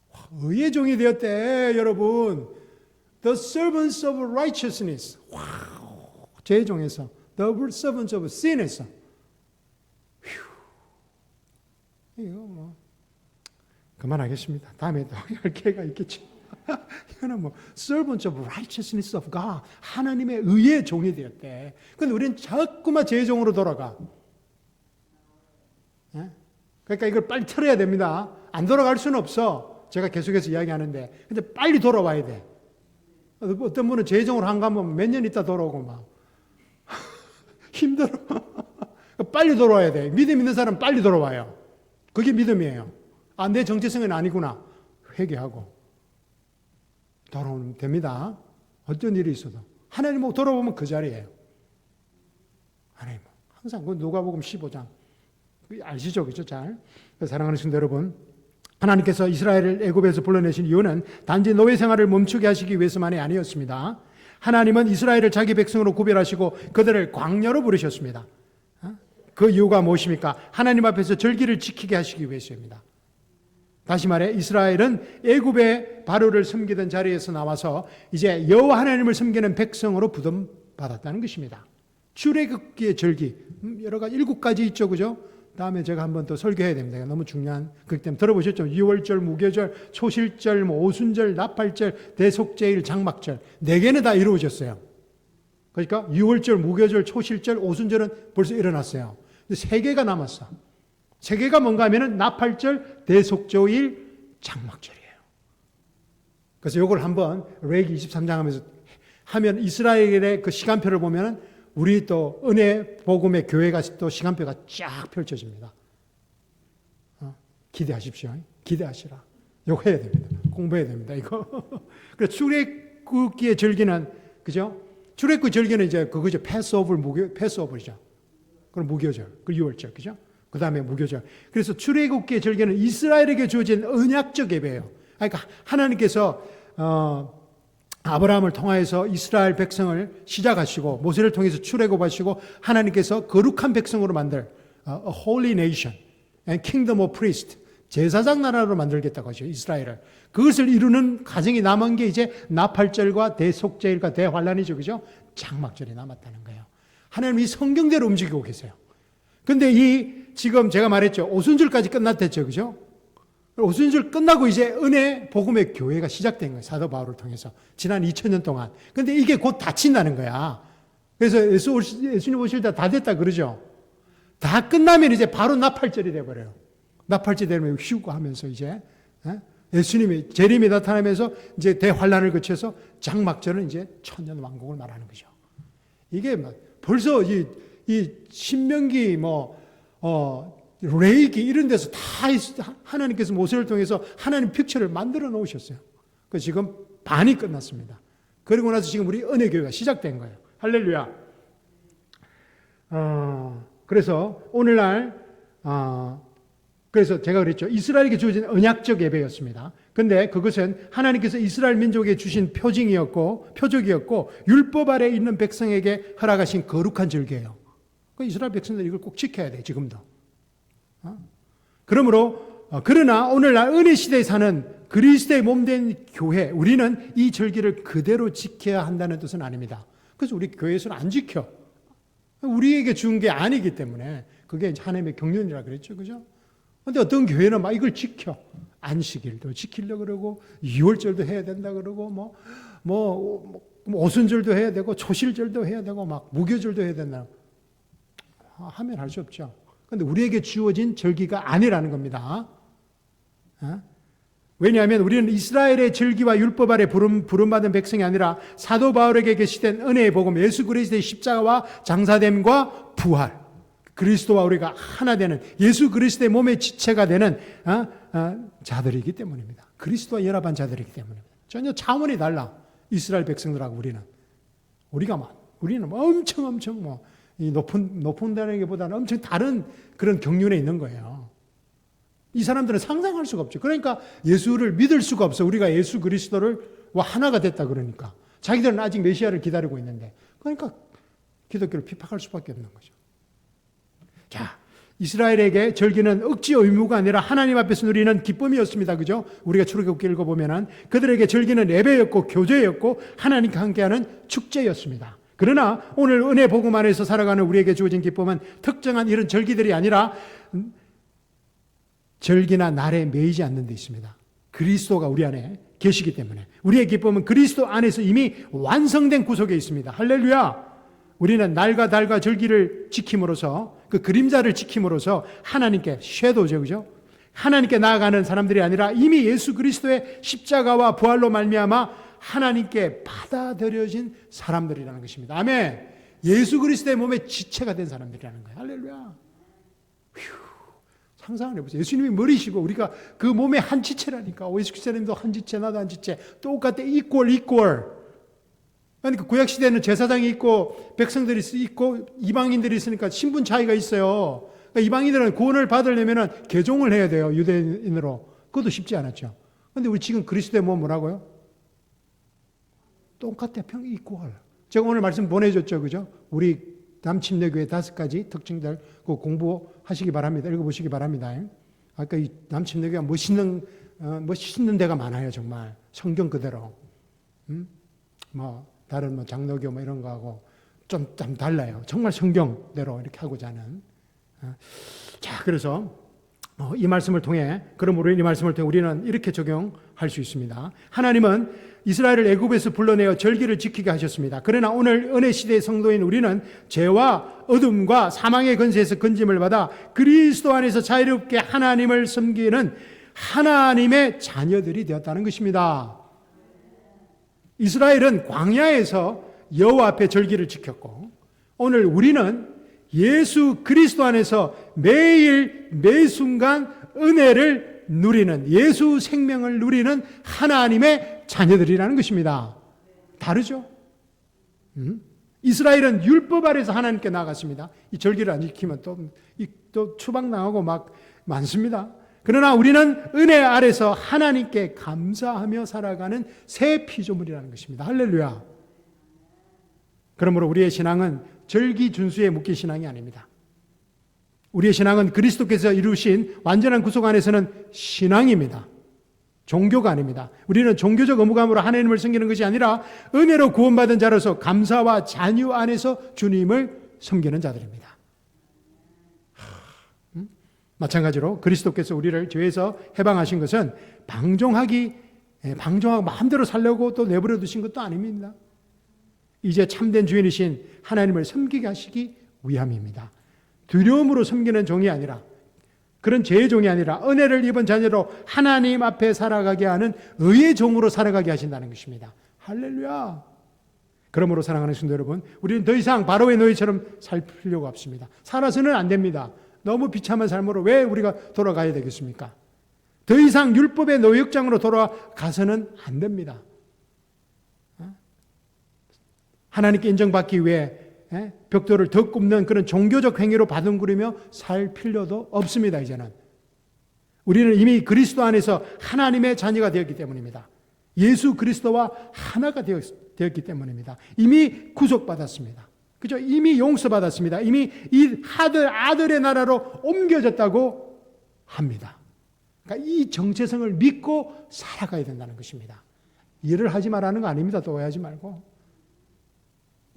[SPEAKER 1] 와, 의의 종이 되었대, 여러분. The servants of righteousness. 와우, 죄의 종에서 The servants of sin에서. 이거 뭐 그만하겠습니다. 다음에 또 할 기회가 있겠죠. 이거는 뭐 servants of righteousness of God, 하나님의 의의 종이 되었대. 근데 우리는 자꾸만 죄의 종으로 돌아가. 그러니까 이걸 빨리 틀어야 됩니다. 안 돌아갈 수는 없어. 제가 계속해서 이야기하는데, 근데 빨리 돌아와야 돼. 어떤 분은 죄의 종으로 한 가면 몇 년 있다 돌아오고 막 힘들어. 빨리 돌아와야 돼. 믿음 있는 사람은 빨리 돌아와요. 그게 믿음이에요. 아, 내 정체성은 아니구나. 회개하고 돌아오면 됩니다. 어떤 일이 있어도 하나님 보고 돌아보면 그 자리예요. 하나님 항상 그 누가복음 15장 아시죠, 그죠? 잘 사랑하는 성도 여러분, 하나님께서 이스라엘을 애굽에서 불러내신 이유는 단지 노예 생활을 멈추게 하시기 위해서만이 아니었습니다. 하나님은 이스라엘을 자기 백성으로 구별하시고 그들을 광야로 부르셨습니다. 그 이유가 무엇입니까? 하나님 앞에서 절기를 지키게 하시기 위해서입니다. 다시 말해 이스라엘은 애굽의 바로를 섬기던 자리에서 나와서 이제 여호와 하나님을 섬기는 백성으로 부름받았다는 것입니다. 출애굽기의 절기 여러 가지 7가지 있죠, 그죠? 다음에 제가 한번 더 설교해야 됩니다. 너무 중요한 그렇기 때문에 들어보셨죠? 유월절, 무교절, 초실절, 오순절, 나팔절, 대속제일, 장막절 4개는 다 이루어졌어요. 그러니까 유월절, 무교절, 초실절, 오순절은 벌써 일어났어요. 근데 3개가 남았어. 3개가 뭔가 하면은 나팔절, 대속제일, 장막절이에요. 그래서 이걸 한번 레위기 23장 하면 이스라엘의 그 시간표를 보면은 우리 또 은혜 복음의 교회가 또 시간표가 쫙 펼쳐집니다. 기대하십시오. 기대하시라. 이거 해야 됩니다. 공부해야 됩니다. 이거. 그래서 출애굽기의 절기는 그죠? 출애굽 절기는 이제 그거죠. 패스오버죠. 그럼 무교절, 그 유월절, 그죠? 그 다음에 무교절. 그래서 출애굽기의 절기는 이스라엘에게 주어진 언약적 예배예요. 그러니까 하나님께서 아브라함을 통하여서 이스라엘 백성을 시작하시고 모세를 통해서 출애굽하시고 하나님께서 거룩한 백성으로 만들 a holy nation and kingdom of priest, 제사장 나라로 만들겠다고 하죠. 이스라엘을. 그것을 이루는 과정이 남은 게 이제 나팔절과 대속제일과 대환란이죠. 그죠? 장막절이 남았다는 거예요. 하나님이 성경대로 움직이고 계세요. 근데 지금 제가 말했죠. 오순절까지 끝났댔죠. 그죠? 오순절 끝나고 이제 은혜 복음의 교회가 시작된 거예요. 사도 바울을 통해서. 지난 2000년 동안. 근데 이게 곧 닫힌다는 거야. 그래서 예수님 오실 때 다 됐다 그러죠. 다 끝나면 이제 바로 나팔절이 돼버려요. 나팔절 되면 휴고 하면서 이제 예수님이 재림이 나타나면서 이제 대환란을 거쳐서 장막절은 이제 천년 왕국을 말하는 거죠. 이게 벌써 이 신명기 레위기 이런 데서 다 하나님께서 모세를 통해서 하나님 픽처를 만들어 놓으셨어요. 그 지금 반이 끝났습니다. 그리고 나서 지금 우리 은혜교회가 시작된 거예요. 할렐루야. 그래서 오늘날 그래서 제가 그랬죠. 이스라엘에게 주어진 언약적 예배였습니다. 근데 그것은 하나님께서 이스라엘 민족에 주신 표적이었고 율법 아래 있는 백성에게 허락하신 거룩한 절기예요. 그 이스라엘 백성들이 이걸 꼭 지켜야 돼, 지금도. 그러나 오늘날 은혜 시대에 사는 그리스도의 몸된 교회, 우리는 이 절기를 그대로 지켜야 한다는 뜻은 아닙니다. 그래서 우리 교회에서는 안 지켜. 우리에게 준 게 아니기 때문에 그게 하나님의 경륜이라 그랬죠. 그죠? 근데 어떤 교회는 막 이걸 지켜. 안식일도 지키려고 그러고, 2월절도 해야 된다 그러고, 오순절도 해야 되고, 초실절도 해야 되고, 막 무교절도 해야 된다. 하면 할 수 없죠. 근데 우리에게 주어진 절기가 아니라는 겁니다. 왜냐하면 우리는 이스라엘의 절기와 율법 아래 부름받은 백성이 아니라 사도 바울에게 계시된 은혜의 복음, 예수 그리스도의 십자가와 장사됨과 부활, 그리스도와 우리가 하나 되는 예수 그리스도의 몸의 지체가 되는 자들이기 때문입니다. 그리스도와 연합한 자들이기 때문입니다. 전혀 차원이 달라. 이스라엘 백성들하고 우리는 엄청 이 높은 데라기보다는 엄청 다른 그런 경륜에 있는 거예요. 이 사람들은 상상할 수가 없죠. 그러니까 예수를 믿을 수가 없어. 우리가 예수 그리스도를 하나가 됐다 그러니까. 자기들은 아직 메시아를 기다리고 있는데. 그러니까 기독교를 핍박할 수밖에 없는 거죠. 자, 이스라엘에게 절기는 억지 의무가 아니라 하나님 앞에서 누리는 기쁨이었습니다. 그죠? 우리가 출애굽기 읽어보면은 그들에게 절기는 예배였고 교제였고 하나님과 함께하는 축제였습니다. 그러나 오늘 은혜 복음 안에서 살아가는 우리에게 주어진 기쁨은 특정한 이런 절기들이 아니라 절기나 날에 매이지 않는 데 있습니다. 그리스도가 우리 안에 계시기 때문에 우리의 기쁨은 그리스도 안에서 이미 완성된 구속에 있습니다. 할렐루야! 우리는 날과 달과 절기를 지킴으로써 그 그림자를 지킴으로써 하나님께 섀도우죠, 그죠? 하나님께 나아가는 사람들이 아니라 이미 예수 그리스도의 십자가와 부활로 말미암아 하나님께 받아들여진 사람들이라는 것입니다. 아멘. 예수 그리스도의 몸의 지체가 된 사람들이라는 거예요. 할렐루야. 상상을 해보세요. 예수님이 머리시고 우리가 그 몸의 한 지체라니까. 예수 그리스도님도 한 지체, 나도 한 지체. 똑같아. 이퀄. 그러니까 구약시대에는 제사장이 있고 백성들이 있고 이방인들이 있으니까 신분 차이가 있어요. 그러니까 이방인들은 구원을 받으려면 개종을 해야 돼요. 유대인으로. 그것도 쉽지 않았죠. 그런데 우리 지금 그리스도의 몸 뭐라고요? 똑같아. 이퀄. 제가 오늘 말씀 보내줬죠. 그죠? 우리 남침례교회 5가지 특징들 그 공부하시기 바랍니다. 읽어보시기 바랍니다. 아까 이 남침례교회가 멋있는 데가 많아요. 정말 성경 그대로. 다른 장로교 이런 거하고 좀 달라요. 정말 성경대로 이렇게 하고자 하는. 자, 그래서 이 말씀을 통해 우리는 이렇게 적용할 수 있습니다. 하나님은 이스라엘을 애굽에서 불러내어 절기를 지키게 하셨습니다. 그러나 오늘 은혜 시대의 성도인 우리는 죄와 어둠과 사망의 권세에서 건짐을 받아 그리스도 안에서 자유롭게 하나님을 섬기는 하나님의 자녀들이 되었다는 것입니다. 이스라엘은 광야에서 여호와 앞에 절기를 지켰고 오늘 우리는 예수 그리스도 안에서 매일 매순간 은혜를 누리는 예수 생명을 누리는 하나님의 자녀들이라는 것입니다. 다르죠? 이스라엘은 율법 아래서 하나님께 나아갔습니다. 이 절기를 안 지키면 또 추방당하고 막 많습니다. 그러나 우리는 은혜 아래서 하나님께 감사하며 살아가는 새 피조물이라는 것입니다. 할렐루야. 그러므로 우리의 신앙은 절기 준수에 묶인 신앙이 아닙니다. 우리의 신앙은 그리스도께서 이루신 완전한 구속 안에서는 신앙입니다. 종교가 아닙니다. 우리는 종교적 의무감으로 하나님을 섬기는 것이 아니라 은혜로 구원받은 자로서 감사와 잔유 안에서 주님을 섬기는 자들입니다. 마찬가지로 그리스도께서 우리를 죄에서 해방하신 것은 방종하고 마음대로 살려고 또 내버려 두신 것도 아닙니다. 이제 참된 주인이신 하나님을 섬기게 하시기 위함입니다. 두려움으로 섬기는 종이 아니라 그런 죄의 종이 아니라 은혜를 입은 자녀로 하나님 앞에 살아가게 하는 의의 종으로 살아가게 하신다는 것입니다. 할렐루야. 그러므로 사랑하는 성도 여러분, 우리는 더 이상 바로의 노예처럼 살 필요가 없습니다. 살아서는 안 됩니다. 너무 비참한 삶으로 왜 우리가 돌아가야 되겠습니까? 더 이상 율법의 노역장으로 돌아가서는 안 됩니다. 하나님께 인정받기 위해 벽돌을 더 굽는 그런 종교적 행위로 바둥그리며 살 필요도 없습니다. 이제는 우리는 이미 그리스도 안에서 하나님의 자녀가 되었기 때문입니다. 예수 그리스도와 하나가 되었기 때문입니다. 이미 구속받았습니다. 그죠? 이미 용서받았습니다. 이미 이 아들의 나라로 옮겨졌다고 합니다. 그러니까 이 정체성을 믿고 살아가야 된다는 것입니다. 일을 하지 말라는 거 아닙니다. 또 오해하지 말고.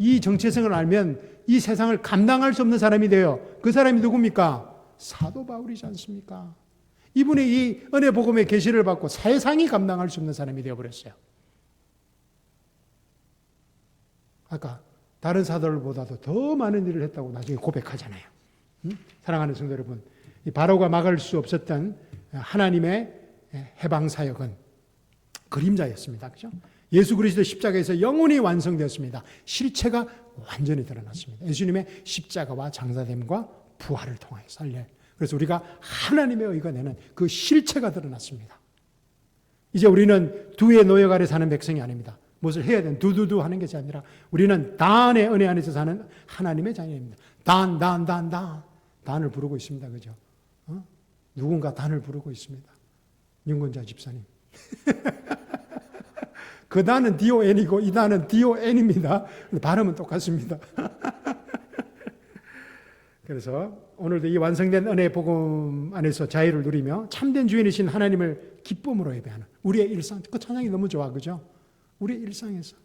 [SPEAKER 1] 이 정체성을 알면 이 세상을 감당할 수 없는 사람이 돼요. 그 사람이 누굽니까? 사도 바울이지 않습니까? 이분이 이 은혜 복음의 계시를 받고 세상이 감당할 수 없는 사람이 되어버렸어요. 아까 다른 사도들보다도 더 많은 일을 했다고 나중에 고백하잖아요. 사랑하는 성도 여러분, 이 바로가 막을 수 없었던 하나님의 해방 사역은 그림자였습니다. 그죠? 예수 그리스도 십자가에서 영원히 완성되었습니다. 실체가 완전히 드러났습니다. 예수님의 십자가와 장사됨과 부활을 통해서 그래서 우리가 하나님의 의가 되는 그 실체가 드러났습니다. 이제 우리는 두의 노역 아래 사는 백성이 아닙니다. 무엇을 해야 되는 두두두 하는 것이 아니라 우리는 단의 은혜 안에서 사는 하나님의 자녀입니다. 단을 부르고 있습니다. 그죠? 누군가 단을 부르고 있습니다. 윤건자 집사님. 그 단은 DON이고 이 단은 DON입니다. 발음은 똑같습니다. 그래서 오늘도 이 완성된 은혜의 복음 안에서 자유를 누리며 참된 주인이신 하나님을 기쁨으로 예배하는 우리의 일상, 그 찬양이 너무 좋아, 그죠? 우리의 일상에서,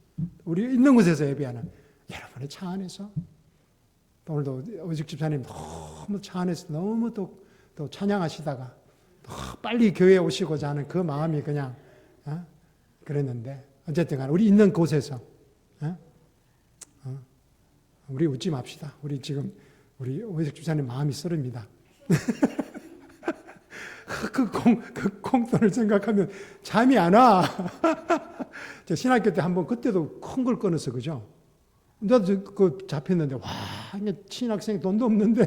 [SPEAKER 1] 우리 있는 곳에서 예배하는 여러분의 차 안에서, 오늘도 오직 집사님 너무 차 안에서 너무 또 찬양하시다가 빨리 교회에 오시고자 하는 그 마음이 그냥 그랬는데 어쨌든 간에 우리 있는 곳에서 우리 웃지 맙시다. 우리 지금 우리 오직 집사님 마음이 쓰릅니다. 그 콩돈을 생각하면 잠이 안 와. 저 신학교 때 한번 그때도 큰 걸 끊었어, 그죠? 나도 그 잡혔는데 와, 신학생 돈도 없는데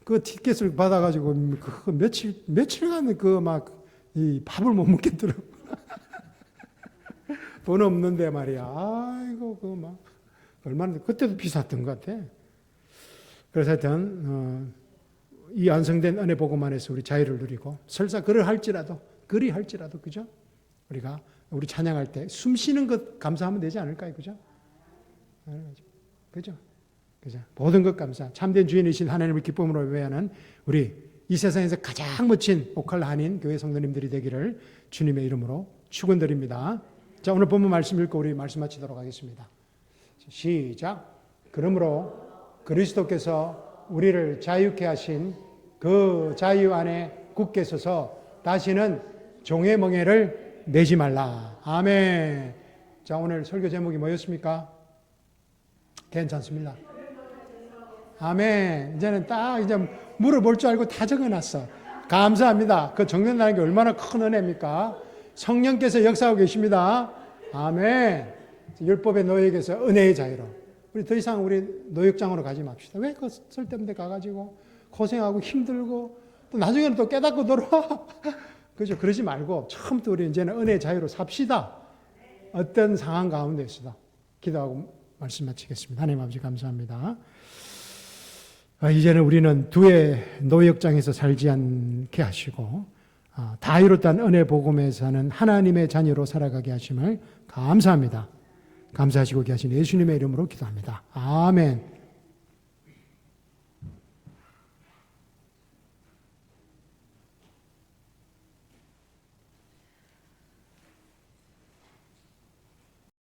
[SPEAKER 1] 그 티켓을 받아가지고 그 며칠간 그 막 이 밥을 못 먹겠더라고. 돈 없는데 말이야. 아이고 그 막 얼마나 그때도 비쌌던 것 같아. 그래서 하여튼 이 완성된 은혜 복음 안에서 우리 자유를 누리고 설사 그리 할지라도 그죠? 우리가 우리 찬양할 때 숨 쉬는 것 감사하면 되지 않을까요? 그죠? 그죠? 모든 것 감사. 참된 주인이신 하나님을 기쁨으로 예배하는 우리 이 세상에서 가장 멋진 오칼라한인 교회 성도님들이 되기를 주님의 이름으로 축원드립니다. 자, 오늘 본문 말씀 읽고 우리 말씀 마치도록 하겠습니다. 시작. 그러므로 그리스도께서 우리를 자유케 하신 그 자유 안에 굳게 서서 다시는 종의 멍에를 매지 말라. 아멘. 자, 오늘 설교 제목이 뭐였습니까? 괜찮습니다. 아멘. 이제는 딱 이제 물어볼 줄 알고 다 적어놨어. 감사합니다. 그 적는다는 게 얼마나 큰 은혜입니까? 성령께서 역사하고 계십니다. 아멘. 율법의 노역에서 은혜의 자유로. 우리 더 이상 우리 노역장으로 가지 맙시다. 왜 그 쓸데없는 데 가가지고 고생하고 힘들고 또 나중에는 또 깨닫고 돌아와. 그죠? 그러지 말고 처음부터 우리 이제는 은혜의 자유로 삽시다. 어떤 상황 가운데서도 기도하고 말씀 마치겠습니다. 하나님 아버지 감사합니다. 이제는 우리는 두의 노역장에서 살지 않게 하시고 다 이뤘다는 은혜 복음에 사는 하나님의 자녀로 살아가게 하심을 감사합니다. 감사하시고 계신 예수님의 이름으로 기도합니다. 아멘.